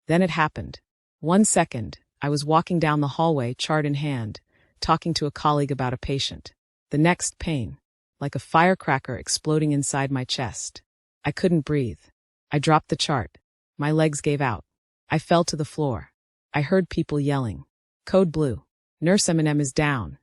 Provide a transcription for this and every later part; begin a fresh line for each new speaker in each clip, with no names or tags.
Then it happened. 1 second, I was walking down the hallway, chart in hand, talking to a colleague about a patient. The next, pain. Like a firecracker exploding inside my chest. I couldn't breathe. I dropped the chart. My legs gave out. I fell to the floor. I heard people yelling. Code blue. Nurse M&M is down.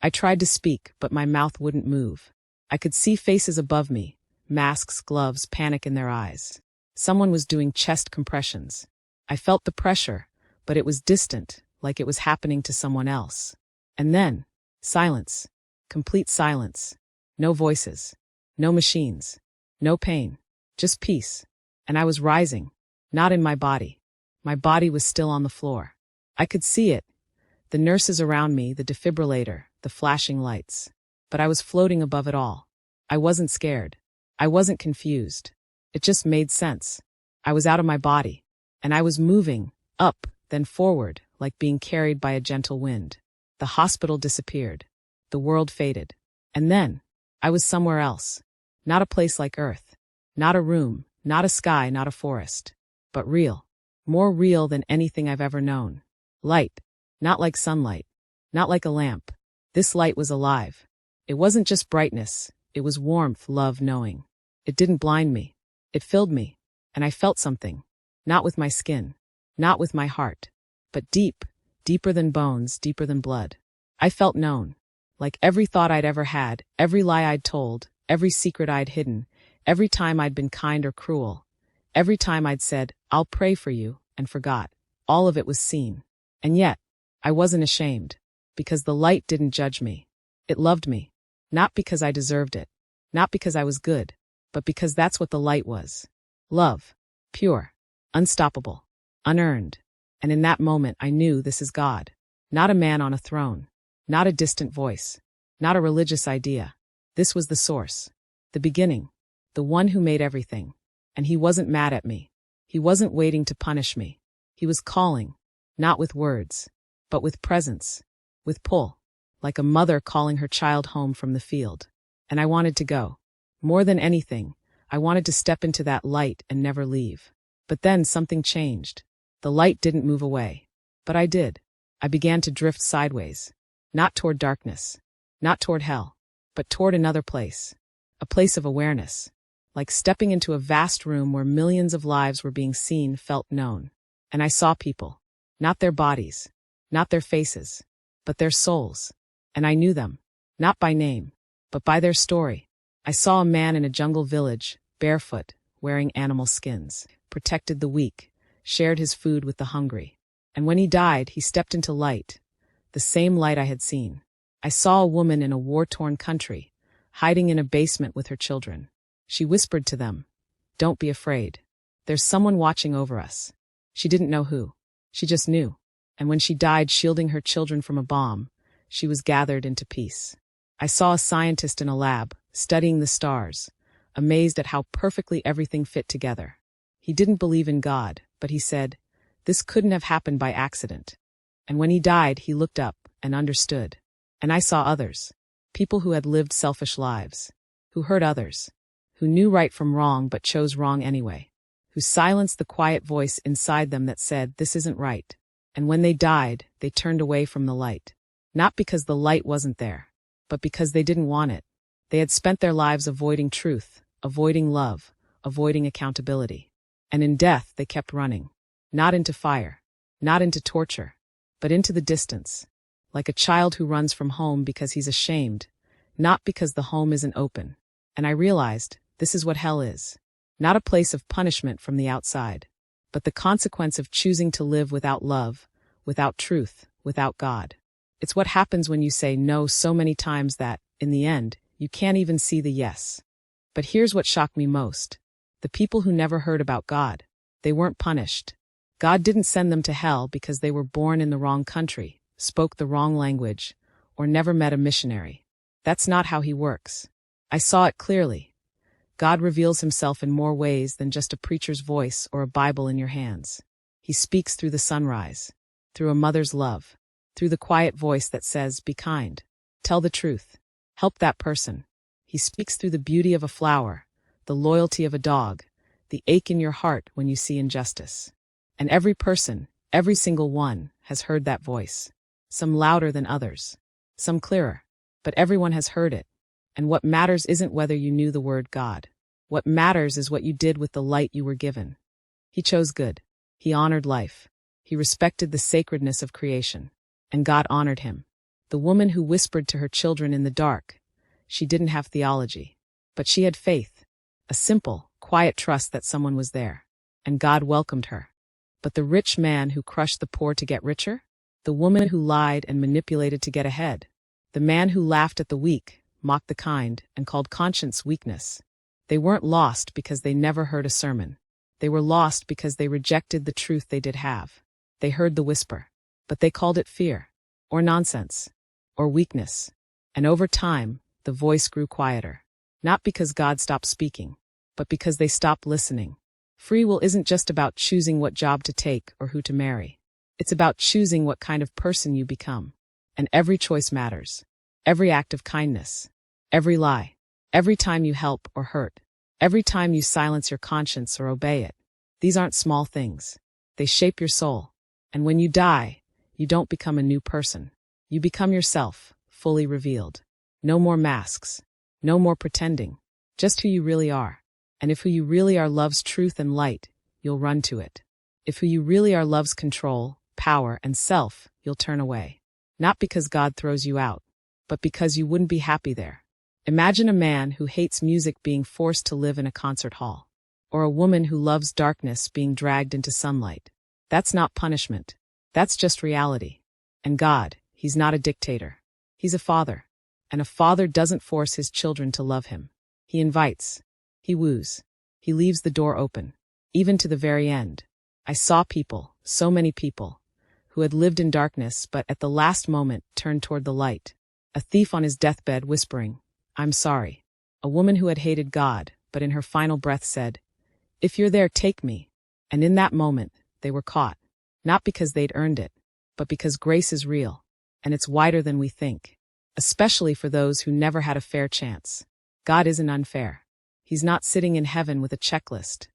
I tried to speak, but my mouth wouldn't move. I could see faces above me, masks, gloves, panic in their eyes. Someone was doing chest compressions. I felt the pressure, but it was distant, like it was happening to someone else. And then, silence. Complete silence. No voices. No machines. No pain. Just peace. And I was rising. Not in my body. My body was still on the floor. I could see it. The nurses around me, the defibrillator, the flashing lights. But I was floating above it all. I wasn't scared. I wasn't confused. It just made sense. I was out of my body. And I was moving, up, then forward, like being carried by a gentle wind. The hospital disappeared. The world faded. And then, I was somewhere else. Not a place like Earth. Not a room, not a sky, not a forest. But real. More real than anything I've ever known. Light. Not like sunlight. Not like a lamp. This light was alive. It wasn't just brightness. It was warmth, love, knowing. It didn't blind me. It filled me. And I felt something. Not with my skin. Not with my heart. But deep. Deeper than bones, deeper than blood. I felt known. Like every thought I'd ever had, every lie I'd told, every secret I'd hidden, every time I'd been kind or cruel, every time I'd said, I'll pray for you, and forgot. All of it was seen. And yet, I wasn't ashamed. Because the light didn't judge me. It loved me. Not because I deserved it. Not because I was good. But because that's what the light was. Love. Pure. Unstoppable. Unearned. And in that moment I knew this is God. Not a man on a throne. Not a distant voice. Not a religious idea. This was the source. The beginning. The one who made everything. And he wasn't mad at me. He wasn't waiting to punish me. He was calling. Not with words. But with presence. With pull. Like a mother calling her child home from the field. And I wanted to go. More than anything, I wanted to step into that light and never leave. But then something changed. The light didn't move away. But I did. I began to drift sideways. Not toward darkness. Not toward hell. But toward another place. A place of awareness. Like stepping into a vast room where millions of lives were being seen, felt, known. And I saw people. Not their bodies. Not their faces. But their souls. And I knew them. Not by name. But by their story. I saw a man in a jungle village, barefoot, wearing animal skins, protected the weak, shared his food with the hungry. And when he died, he stepped into light. The same light I had seen. I saw a woman in a war-torn country, hiding in a basement with her children. She whispered to them, "Don't be afraid. There's someone watching over us." She didn't know who. She just knew. And when she died shielding her children from a bomb, she was gathered into peace. I saw a scientist in a lab, studying the stars, amazed at how perfectly everything fit together. He didn't believe in God, but he said, "This couldn't have happened by accident." And when he died, he looked up and understood. And I saw others, people who had lived selfish lives, who hurt others, who knew right from wrong but chose wrong anyway, who silenced the quiet voice inside them that said, "This isn't right." And when they died, they turned away from the light. Not because the light wasn't there, but because they didn't want it. They had spent their lives avoiding truth, avoiding love, avoiding accountability. And in death, they kept running. Not into fire, not into torture, but into the distance. Like a child who runs from home because he's ashamed, not because the home isn't open. And I realized, this is what hell is. Not a place of punishment from the outside, but the consequence of choosing to live without love, without truth, without God. It's what happens when you say no so many times that, in the end, you can't even see the yes. But here's what shocked me most. The people who never heard about God, they weren't punished. God didn't send them to hell because they were born in the wrong country, spoke the wrong language, or never met a missionary. That's not how he works. I saw it clearly. God reveals himself in more ways than just a preacher's voice or a Bible in your hands. He speaks through the sunrise, through a mother's love, through the quiet voice that says, "Be kind, tell the truth, help that person." He speaks through the beauty of a flower, the loyalty of a dog, the ache in your heart when you see injustice. And every person, every single one, has heard that voice. Some louder than others. Some clearer. But everyone has heard it. And what matters isn't whether you knew the word God. What matters is what you did with the light you were given. He chose good. He honored life. He respected the sacredness of creation. And God honored him. The woman who whispered to her children in the dark, she didn't have theology. But she had faith. A simple, quiet trust that someone was there. And God welcomed her. But the rich man who crushed the poor to get richer? The woman who lied and manipulated to get ahead? The man who laughed at the weak, mocked the kind, and called conscience weakness? They weren't lost because they never heard a sermon. They were lost because they rejected the truth they did have. They heard the whisper, but they called it fear, or nonsense, or weakness. And over time, the voice grew quieter. Not because God stopped speaking, but because they stopped listening. Free will isn't just about choosing what job to take or who to marry. It's about choosing what kind of person you become. And every choice matters. Every act of kindness. Every lie. Every time you help or hurt. Every time you silence your conscience or obey it. These aren't small things. They shape your soul. And when you die, you don't become a new person. You become yourself, fully revealed. No more masks. No more pretending. Just who you really are. And if who you really are loves truth and light, you'll run to it. If who you really are loves control, power, and self, you'll turn away. Not because God throws you out, but because you wouldn't be happy there. Imagine a man who hates music being forced to live in a concert hall. Or a woman who loves darkness being dragged into sunlight. That's not punishment. That's just reality. And God, he's not a dictator. He's a father. And a father doesn't force his children to love him. He invites. He woos. He leaves the door open. Even to the very end. I saw people, so many people, who had lived in darkness but at the last moment turned toward the light. A thief on his deathbed whispering, "I'm sorry." A woman who had hated God, but in her final breath said, "If you're there, take me." And in that moment, they were caught. Not because they'd earned it, but because grace is real, and it's wider than we think. Especially for those who never had a fair chance. God isn't unfair. He's not sitting in heaven with a checklist.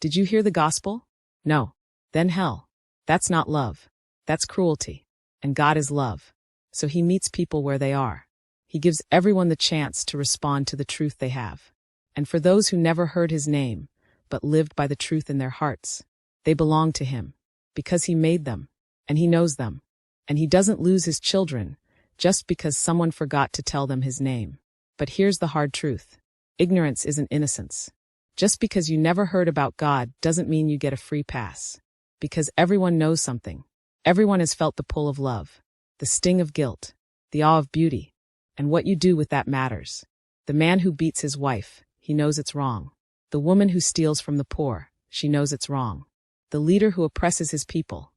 Did you hear the gospel? No. Then hell. That's not love. That's cruelty. And God is love. So he meets people where they are. He gives everyone the chance to respond to the truth they have. And for those who never heard his name, but lived by the truth in their hearts, they belong to him. Because he made them. And he knows them. And he doesn't lose his children just because someone forgot to tell them his name. But here's the hard truth. Ignorance isn't innocence. Just because you never heard about God doesn't mean you get a free pass. Because everyone knows something. Everyone has felt the pull of love, the sting of guilt, the awe of beauty. And what you do with that matters. The man who beats his wife, he knows it's wrong. The woman who steals from the poor, she knows it's wrong. The leader who oppresses his people,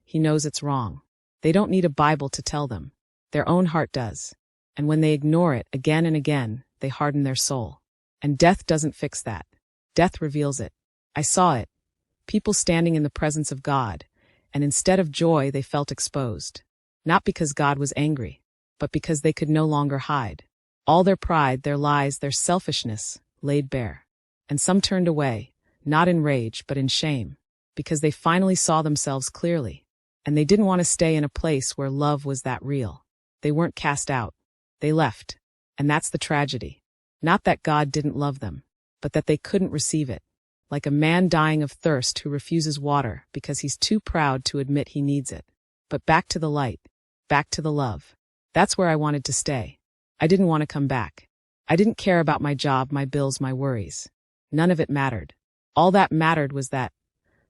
he knows it's wrong. They don't need a Bible to tell them. Their own heart does. And when they ignore it again and again, they harden their soul. And death doesn't fix that. Death reveals it. I saw it. People standing in the presence of God, and instead of joy they felt exposed. Not because God was angry, but because they could no longer hide. All their pride, their lies, their selfishness, laid bare. And some turned away, not in rage but in shame, because they finally saw themselves clearly. And they didn't want to stay in a place where love was that real. They weren't cast out. They left. And that's the tragedy. Not that God didn't love them, but that they couldn't receive it. Like a man dying of thirst who refuses water because he's too proud to admit he needs it. But back to the light. Back to the love. That's where I wanted to stay. I didn't want to come back. I didn't care about my job, my bills, my worries. None of it mattered. All that mattered was that.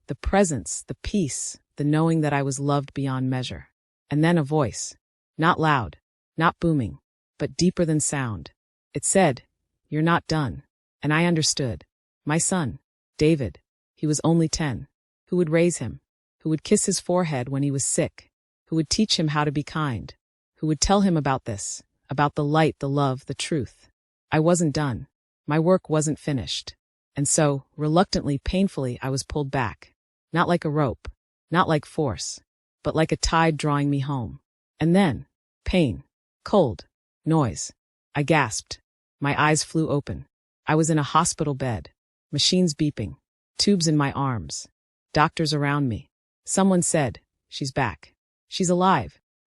The presence, the peace, the knowing that I was loved beyond measure. And then a voice. Not loud. Not booming. But deeper than sound. It said, "You're not done." And I understood. My son, David, he was only 10. Who would raise him? Who would kiss his forehead when he was sick? Who would teach him how to be kind? Who would tell him about this, about the light, the love, the truth? I wasn't done. My work wasn't finished. And so, reluctantly, painfully, I was pulled back. Not like a rope, not like force, but like a tide drawing me home. And then, pain, cold, noise. I gasped. My eyes flew open. I was in a hospital bed, machines beeping, tubes in my arms. Doctors around me. Someone said, "She's back. She's alive."